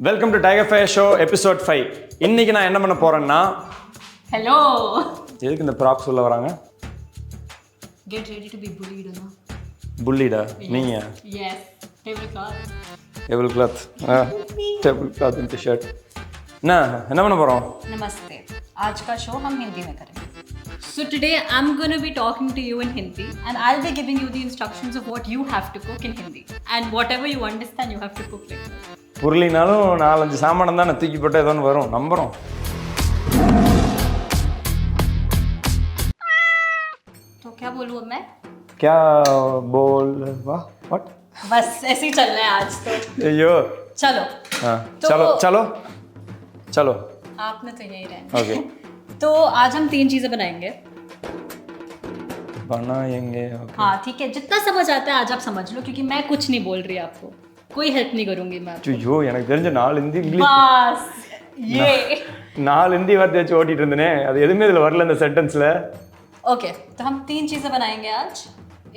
Welcome to tiger fire show episode 5. இன்னைக்கு நான் என்ன பண்ண போறேன்னா, ஹலோ, எதுக்கு இந்த ப்ராப் சொல்ல வராங்க? get ready to be bullied na. புல்லிடா நீங்க? Yes, table cloth. Table cloth. Table cloth இந்த ஷர்ட். என்ன பண்ண போறோம்? नमस्ते. आज का शो हम हिंदी में करेंगे. So today I'm going to be talking to you in Hindi and I'll be giving you the instructions of what you have to cook in Hindi and whatever you understand you have to cook like that. புரியலினாலும் 4-5 சாமானம் தான் தூக்கி போட்டு ஏதோ வரும், நம்புறோம். तो क्या बोलूं अब मैं? क्या बोल व्हाट? बस ऐसे ही चल रहा है आज तो. ஐயோ चलो. हाँ चलो चलो चलो. आपने तो यही रहना. ओके. तो आज हम 3 चीजें बनाएंगे. बनाएंगे. ओके. हाँ ठीक है, जितना समझ आता है आज आप समझ लो क्योंकि मैं कुछ नहीं बोल रही आपको, कोई हेल्प नहीं करूंगी मैं. ஐயோ எனக்கு தெரிஞ்ச 4 ஹிந்தி இங்கிலீஷ் बस ये 4 ஹிந்தி வார்த்தை வச்சு ஓட்டிட்டு இருந்தேனே, அது எதுவுமே இதுல வரல இந்த சென்டென்ஸ்ல. ओके, तो हम 3 चीजें बनाएंगे आज.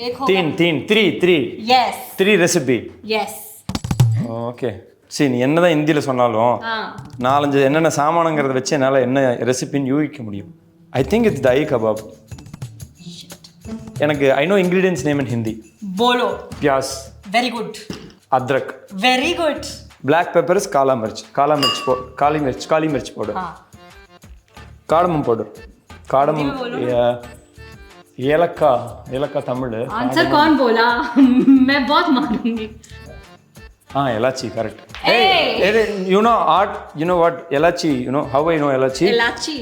एक होगा 3 यस 3 ரெசிபி. यस. ஓகே. சரி, நீ என்னதான் ஹிந்தியில சொன்னாலும் हाँ 4-5 என்னென்ன சாமானங்கிறத வச்சு என்னால என்ன ரெசிபின்னு யூகிக்க முடியும். I think it's dahi kebab. எனக்கு I know ingredients name in Hindi. बोलो. प्याज, वेरी गुड, अदरक, वेरी गुड. ब्लैक पेपर्स, काला मिर्च काली मिर्च पाउडर, हाँ காடமம் पाउडर, காடமம், हिंदी में बोलो. ஏலக்காய் தமிழ். आंसर कौन बोला? मैं बहुत मारूंगी. हाँ इलाची करेक्ट. you know what इलाची, you know how I know इलाची? इलाची.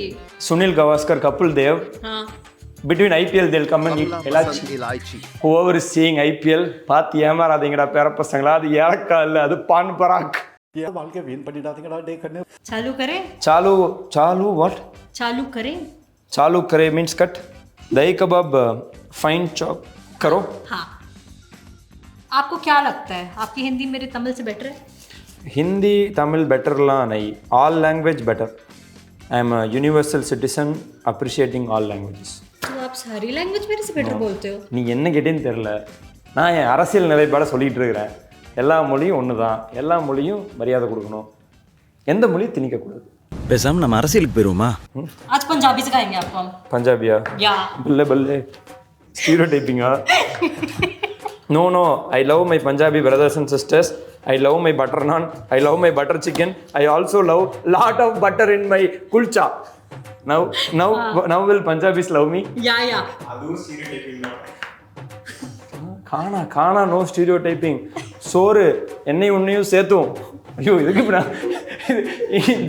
Sunil Gavaskar, Kapil Dev, हाँ between IPL they'll come and eat इलाची. Whoever is seeing IPL பாத்து ஏமாறாதீங்கடா பேர பசங்களா, அது ஏலக்காய் இல்ல, அது பான் பராக். ये வாழ்க்கை வீண் பண்ணிடாதீங்கடா டே கண்ணு. चालू करें. चालू what? चालू करें. चालू करे means cut. दही कबाब फाइन चॉप करो. हाँ, आपको क्या लगता है आपकी हिंदी मेरे तमिल से बेटर है? हिंदी तमिल बेटरலாம் नहीं, all language better. I am a universal citizen appreciating all languages. तो आप सारी लैंग्वेज मेरे से बेटर बोलते हो. நீ என்ன கேட்டேன்னு தெரியல, நான் என் அரசியல் நிலைப்பாட சொல்லிட்டு இருக்கிறேன். எல்லா மொழியும் ஒன்று தான், எல்லா மொழியும் மரியாதை கொடுக்கணும், எந்த மொழியும் திணிக்கக்கூடாது. பேசாம நம்ம அரசியலுக்கு போயிருவோமா? आज पंजाबी सिखाएंगे आपको हम. பஞ்சாபியா? या बल्ले बल्ले ஸ்டீரியோடைப்பிங்கா? No, I love my Punjabi brothers and sisters. I love my butter naan. I love my butter chicken. I also love lot of butter in my kulcha. Now will Punjabis love me? या அதுவும் stereotyping தான். காணா no stereotyping. சோறு என்னையும் உன்னையும் சேர்த்தும். ஐயோ இதுக்கு இப்ப நான்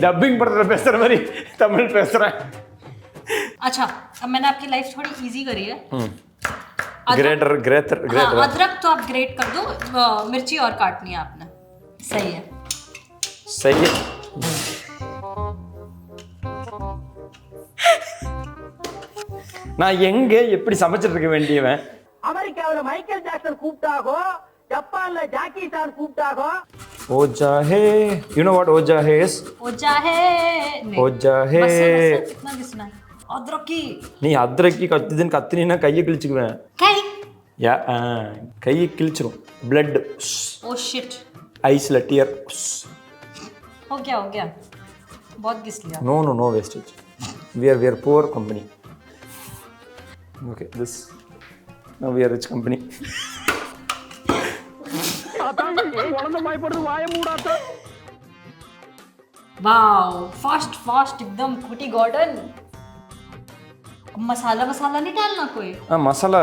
டப்பிங் படத்துல பேசுற மாதிரி தமிழ் பேசுறேன். अच्छा, अब मैंने आपकी लाइफ थोड़ी इजी करी है. ग्रेटर हाँ, अदरक तो आप ग्रेट कर दो, मिर्ची और काटनी है आपने. सही है. நான் எங்க எப்படி சமைச்சிட்டு இருக்க வேண்டியவன்? அமெரிக்காவுல மைக்கேல் ஜாக்சன் கூப்பிட்டாகோ, ஜப்பான்ல ஜாக்கி சான் கூப்பிட்டாகோ. ओजा है, you know what ओजा है is? ओजा है. ओजा है. कितना घिसना है? अदरक की. நீ அத்ரக்கி கத்தினா கையை கிழிச்சுக்குவேன். कई. யா கையை கிழிச்சிரும். ब्लड. Oh shit. ஐஸ்ல டியர். हो गया बहुत घिस लिया. No wastage. We are poor company. Okay, this now we are rich company. Wow, fast एकदम कुटी गार्डन. मसाला नहीं डालना कोई? மசாலா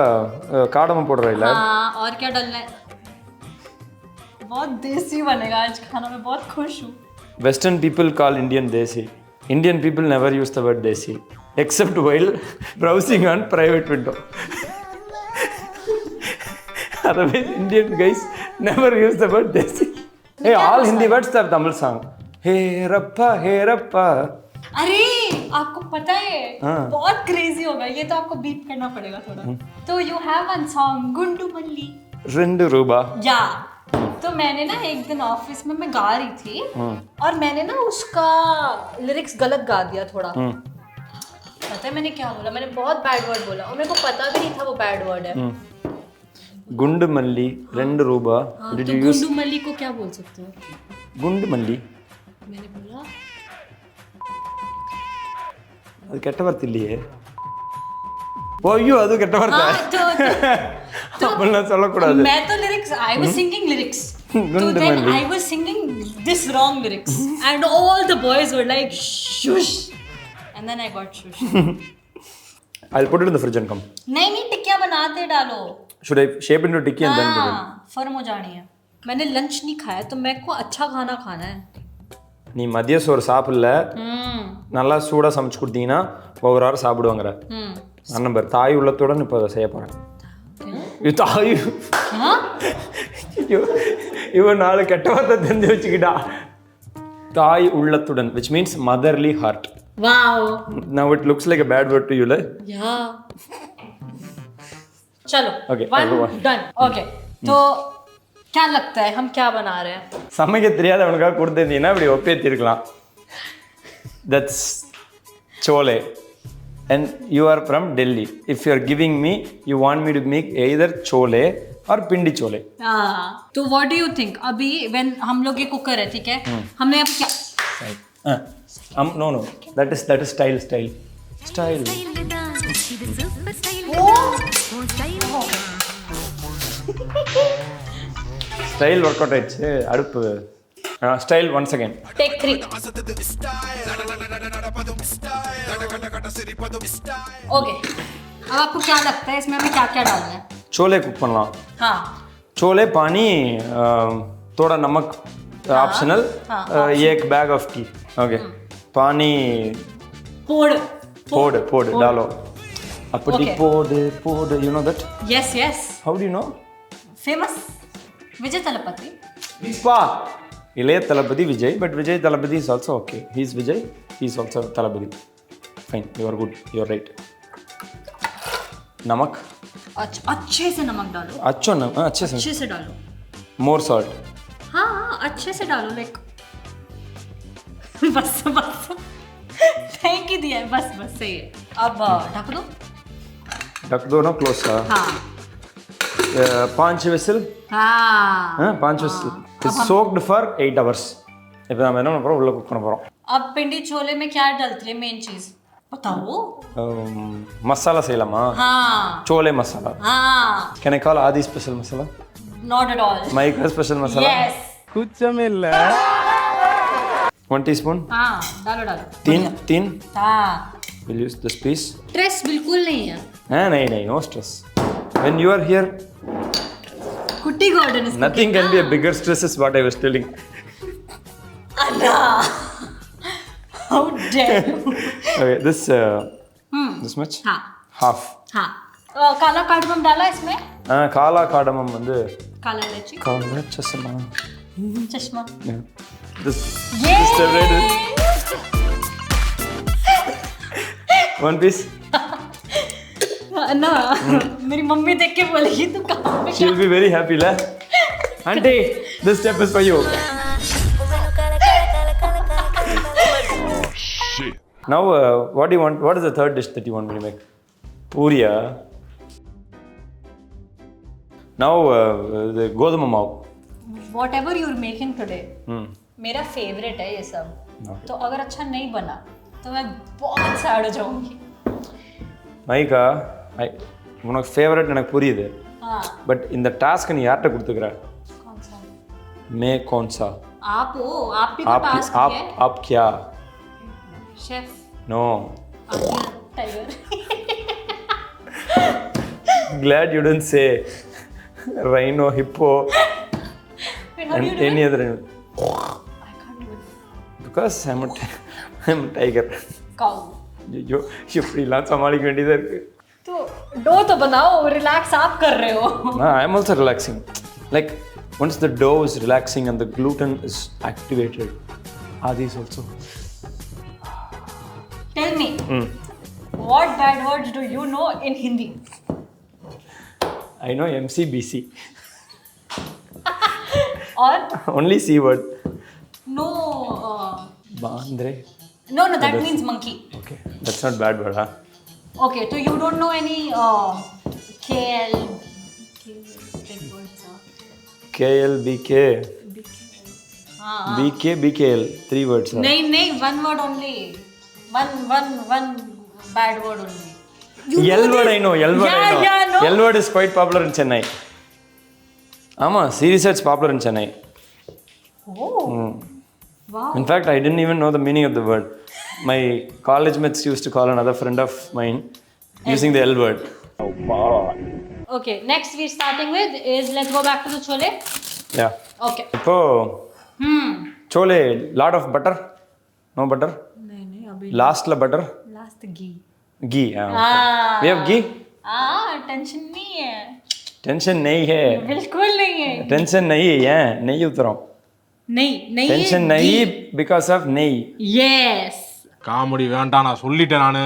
காடமம் போடுற இல்ல? हाँ, और क्या डालना है? बहुत देसी बनेगा आज खाना, मैं बहुत खुश हूँ. Western people call Indian desi. Indian people never use the word desi except while browsing on private window. Otherwise Indian guys never use the word desi. Hey, all Hindi words have Tamil song. Hey rappa. अरे आपको पता है, हाँ. बहुत crazy होगा ये, तो आपको बीट करना पड़ेगा थोड़ा. तो you have one song Gundu मल्ली. 2 ரூபா. या तो मैंने ना एक दिन ऑफिस में मैं गा रही थी और मैंने ना उसका लिरिक्स गलत गा दिया थोड़ा. पता है मैंने क्या बोला? मैंने बहुत बैड वर्ड बोला और मेरे को पता भी नहीं था वो बैड वर्ड है. गुंड मल्ली 2 ரூபா. तो गुंडू मल्ली को क्या बोल सकते हो? गुंड मल्ली அது கெட்ட வார்த்தை இல்லையே. ஐயோ அது கெட்ட வார்த்தை. அப்படிலாம் சொல்லக்கூடாது. मैं तो lyrics I was singing lyrics. So then I was singing this wrong lyrics and all the boys were like shush and then I got shush. I'll put it in the fridge and come. नहीं टिक्कियाँ बनाते डालो. Should I shape into tikki and then put it? Firm हो जानी है. मैंने lunch नहीं खाया तो मेरे को अच्छा खाना खाना है. நீ மதிய சோறு சாப்பிடல, நல்லா சூடாக சமைச்சு கொடுத்தீங்கன்னா ஒவ்வொரு வாரம் சாப்பிடுவாங்கிற நம்பர். தாய் உள்ளத்துடன் இப்போ செய்ய போகிறேன். தாய் இவன் 4 கெட்ட வார்த்தை தெரிஞ்சு வச்சுக்கிட்டா. தாய் உள்ளத்துடன், which means motherly heart. Wow. Now it looks like a bad word to you, like? Yeah. चलो. Okay. One done. Okay. तो क्या लगता है हम क्या बना रहे हैं? சமைக்க தெரியாதவனுக்காக கொடுத்துருந்தீங்கன்னா இப்படி ஒப்பேத்திருக்கலாம். That's chole. And you are from Delhi. If you are giving me, you want me to make either chole or pindi chole. तो what do you think? अभी when हम लोग ये कुकर है, ठीक है? हमने अब क्या? No. That is style. Style workout ஆயிடுச்சு. அடுப்பு style once again. Take 3. Okay. अब आपको क्या लगता है इसमें हमें क्या डालना है? छोले कुक பண்ணலாம். हाँ. छोले पानी थोड़ा नमक ऑप्शनल. एक बैग ऑफ टी. ओके. पानी पोड़ डालो. அப்படி போடு. You know that? Yes. How do you know? Famous. Vijay Talapati. Pa. Ilaya Talapati Vijay, but Vijay Talapati is also okay. He is Vijay. He is also Talapati. Fine. You are good. You are right. नमक. अच्छे से नमक डालो. अच्छे से डालो. More salt. हाँ अच्छे से डालो. लाइक बस फेंक ही दिया है. बस सही है. अब ढक दो ना क्लोज. हाँ. 5 whistle. हाँ 5 whistle. It's soaked for 8 hours. இப்போ நம்ம என்ன பண்ண போறோம்? உள்ள குக் பண்ண போறோம். अब पिंडी छोले में क्या डालते हैं मेन चीज बताओ? मसाला செய்யலாமா? हाँ. छोले मसाला. हाँ. Can I call Adi special masala? Not at all. Mahika special masala? Yes. कुछ 1 teaspoon. हाँ डालो. 3. हाँ. Will use this piece. Stress बिल्कुल नहीं है. नहीं, no stress. When you are here, कुट्टी garden is nothing can be a bigger stress is what I was telling. Anna. How dare you? Okay, this much? हाँ. Half. हाँ. काला cardamom डाला इसमें? काला कार्डमम வந்து काला इलायची. काला चश्मा. Yeah. This red. 1 piece. ना मेरी मम्मी देख के बोलेगी तू कहाँ पे. She will be very happy, la. Auntie, this step is for you. Now, what do you want? What is the third dish that you want me to make? Puriya. Now, the goduma maav. Whatever you're making today, मेरा favourite है ये सब. तो अगर अच्छा नहीं बना तो मैं बहुत सैड हो जाऊंगी. Mahika, உனக்கு ஃபேவரட் எனக்கு புரியுது. பட் இந்த டாஸ்க் நீ யார்கிட்ட கொடுத்துக்கிற? कौन सा? आप हो. आप भी तो टास्क है. आप क्या? Chef. No. Tiger. Glad you didn't say rhino, hippo, and any other animal. I can't do it. Because I'm a tiger. Cow. जो இப்படிலாம் சமாளிக்க வேண்டியதா இருக்கு. तो डो तो बनाओ. रिलैक्स आप कर रहे हो. I am also relaxing. Like once the dough is relaxing and the gluten is activated, Adi is also. Tell me, what bad words do you know in Hindi? I know MCBC. Or only C word. No. Bandre. No, that means monkey. Okay, that's not bad word, huh? Okay, so you don't know any KL big words. KL, BK. BK, BKL. 3 words. नहीं, one word only. One bad word only. L word I know. L word I know. Yeah, no. L word is quite popular in Chennai. Ama, seriously, it's popular in Chennai. Oh. Wow. In fact, I didn't even know the meaning of the word. My college mates used to call another friend of mine using the L word. Okay, next we're starting with is let's go back to the chole. Yeah. Okay. Ipo chole, lot of butter. No butter. नहीं अभी Last la butter. last ghee. Ghee. We have ghee. Tension नहीं है. Tension nahi hai. बिल्कुल नहीं है. Tension nahi hai. Nahi utram. नहीं Tension nahi because of nahi. Yes. Comedy வேண்டாம் நான் சொல்லிட்டேன் நானு.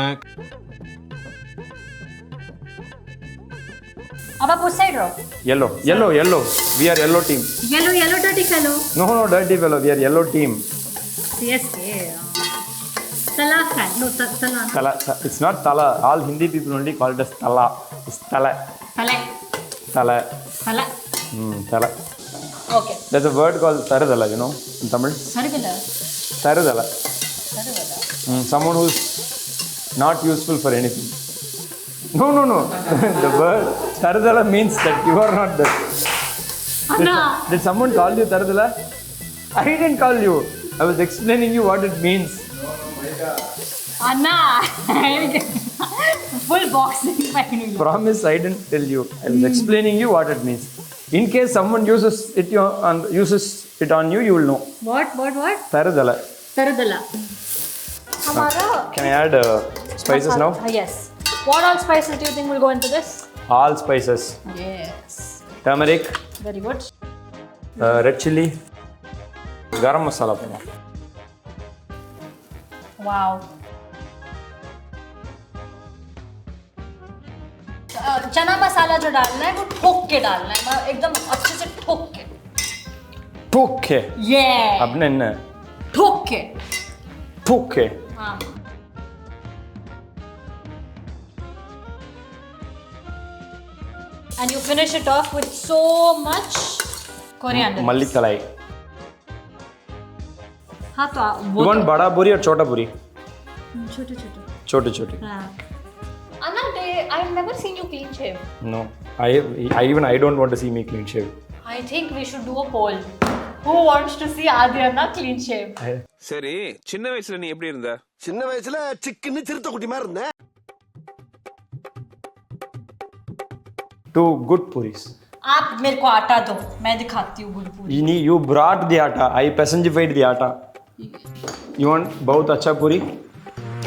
अब आप उस साइड रहो. Yellow. We are yellow team. Yellow dirty fellow. No, dirty fellow. We are yellow team. CSK. Tala fan. No, tala. Tala. It's not tala. All Hindi people only call it as tala. It's tala. Tala. Tala. Tala. Tala. Okay. There's a word called tarudala, you know, in Tamil. Sargala. Tarudala. Someone who's not useful for anything. No. The word tarudala means that you are not there. Anna. Did someone call you tarudala? I didn't call you. I was explaining you what it means. Anna. Full boxing finally. Promise I didn't tell you. I was explaining you what it means. In case someone uses it on you, you will know. What? Tarudala. Tarudala. हमारा. Can I add spices now? Yes. What all spices do you think will go into this? All spices. Yes. Turmeric, Very good. red chili, garam masala. Wow. चना मसाला जो डालना है वो ठोक के डालना है, एकदम अच्छे से ठोक के. ठोक के. Yeah. अपने न. ठोक के. ठोक के. हाँ. And you finish it off with so much coriander. मल्ली तलाई. हाँ तो You want बड़ा पूरी और छोटा पूरी? छोटे. छोटे. हाँ. Anna, I've never seen you clean shave. No. I don't want to see me clean shave. I think we should do a poll. Who wants to see Aathitiyan-A clean shave? சரி சின்ன வயசுல நீ எப்படி இருந்த? சின்ன வயசுல சிக்கன்னு சிறுத்தை குட்டி மாதிரி இருந்தேன். 2 good puris. आप मेरे को आटा दो, मैं दिखाती हूँ गुड़ पूरी. You brought the atta. I personified the atta. You want बहुत अच्छा पूरी?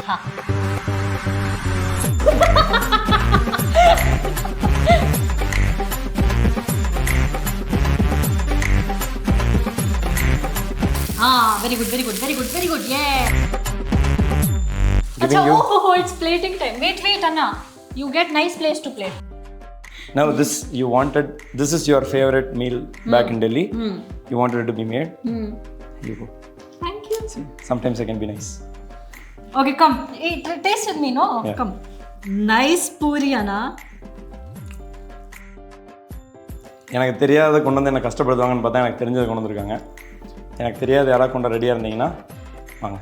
हाँ. हाँ, very good, yeah. अच्छा, oh, it's plating time. Wait, Anna. You get nice place to plate. Now this is your favorite meal back in Delhi. You wanted it to be made. You go. Thank you. See, sometimes I can be nice. Okay, come. Taste with me, no? Yeah. Come. Nice puri, Anna. எனக்கு தெரியாத கொண்டு வந்து என்ன கஷ்டப்படுத்துவாங்கன்னு பார்த்தா எனக்கு தெரிஞ்சதை கொண்டு வந்திருக்காங்க. எனக்கு தெரியாத யாராவது கொண்டு ரெடியாக இருந்தீங்கன்னா வாங்க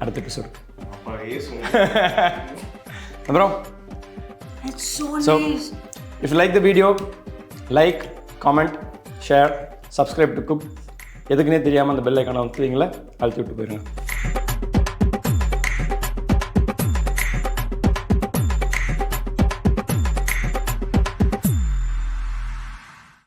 அடுத்த எபிசோடு. அப்புறம் It's so nice. If you like the video, like, comment, share, subscribe to Cook. எதுக்குன்னே தெரியாமல் அந்த பெல் ஐக்கானை அழுத்தி விட்டு போயிருங்க.